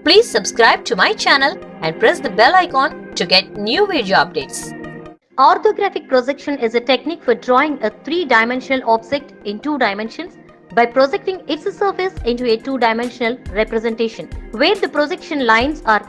Please subscribe to my channel and press the bell icon to get new video updates. Orthographic projection is a technique for drawing a three-dimensional object in two dimensions by projecting its surface into a two-dimensional representation. Where the projection lines are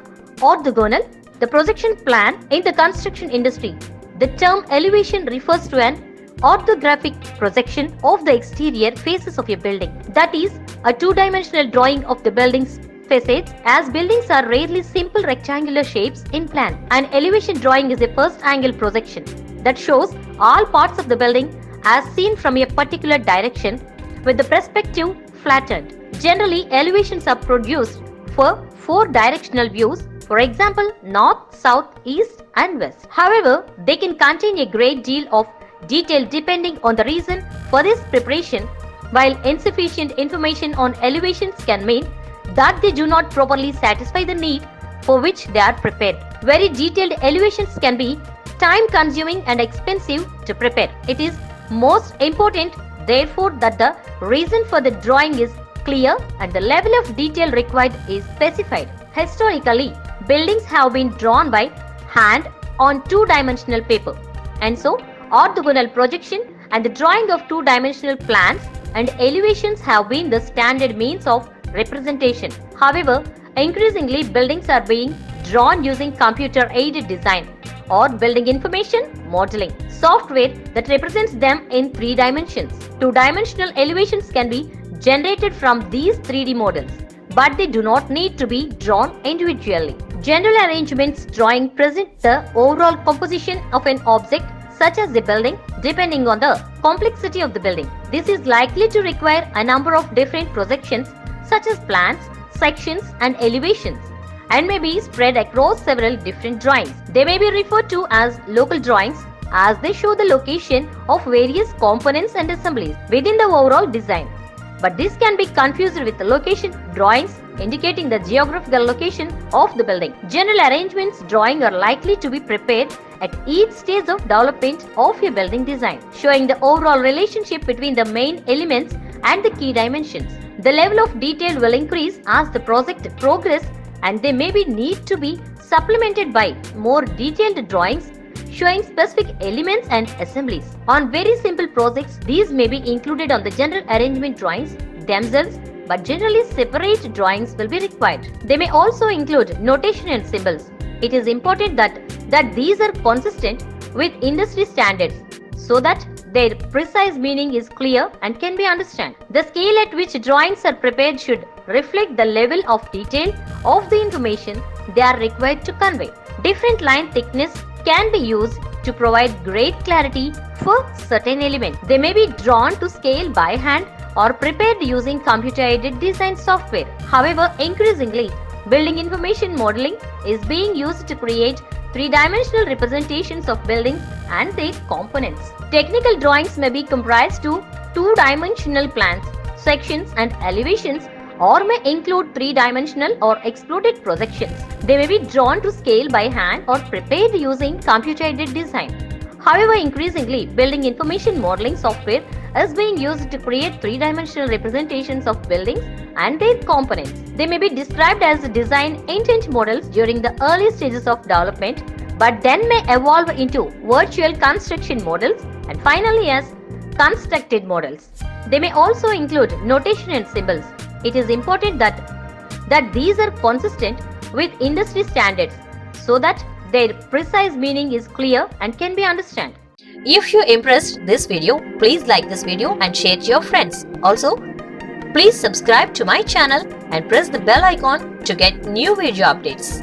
orthogonal, the projection plan in the construction industry, the term elevation refers to an orthographic projection of the exterior faces of a building. That is, a two-dimensional drawing of the building's facades, as buildings are rarely simple rectangular shapes in plan. An elevation drawing is a first angle projection that shows all parts of the building as seen from a particular direction with the perspective flattened. Generally, elevations are produced for four-directional views, for example, north, south, east and west. However, they can contain a great deal of detail depending on the reason for this preparation, while insufficient information on elevations can mean that they do not properly satisfy the need for which they are prepared. Very detailed elevations can be time-consuming and expensive to prepare. It is most important, therefore, that the reason for the drawing is clear and the level of detail required is specified. Historically, buildings have been drawn by hand on two-dimensional paper, and so orthogonal projection and the drawing of two-dimensional plans and elevations have been the standard means of representation. However, increasingly buildings are being drawn using computer-aided design or building information modeling software that represents them in three dimensions. Two-dimensional elevations can be generated from these 3D models, but they do not need to be drawn individually. General arrangements drawing present the overall composition of an object such as the building, depending on the complexity of the building. This is likely to require a number of different projections such as plans, sections and elevations, and may be spread across several different drawings. They may be referred to as local drawings as they show the location of various components and assemblies within the overall design. But this can be confused with the location drawings indicating the geographical location of the building. General arrangements drawing are likely to be prepared at each stage of development of a building design, showing the overall relationship between the main elements and the key dimensions. The level of detail will increase as the project progresses, and they may need to be supplemented by more detailed drawings showing specific elements and assemblies. On very simple projects, these may be included on the general arrangement drawings themselves, but generally separate drawings will be required. They may also include notation and symbols. It is important that these are consistent with industry standards so that their precise meaning is clear and can be understood. The scale at which drawings are prepared should reflect the level of detail of the information they are required to convey. Different line thickness can be used to provide great clarity for certain elements. They may be drawn to scale by hand or prepared using computer-aided design software. However, increasingly, building information modeling is being used to create three-dimensional representations of buildings and their components. Technical drawings may be comprised to two-dimensional plans, sections and elevations, or may include three-dimensional or exploded projections. They may be drawn to scale by hand or prepared using computer-aided design. However, increasingly, building information modeling software is being used to create three-dimensional representations of buildings and their components. They may be described as design intent models during the early stages of development, but then may evolve into virtual construction models and finally as constructed models. They may also include notation and symbols. It is important that these are consistent with industry standards so that their precise meaning is clear and can be understood. If you impressed this video, please like this video and share to your friends. Also, please subscribe to my channel and press the bell icon to get new video updates.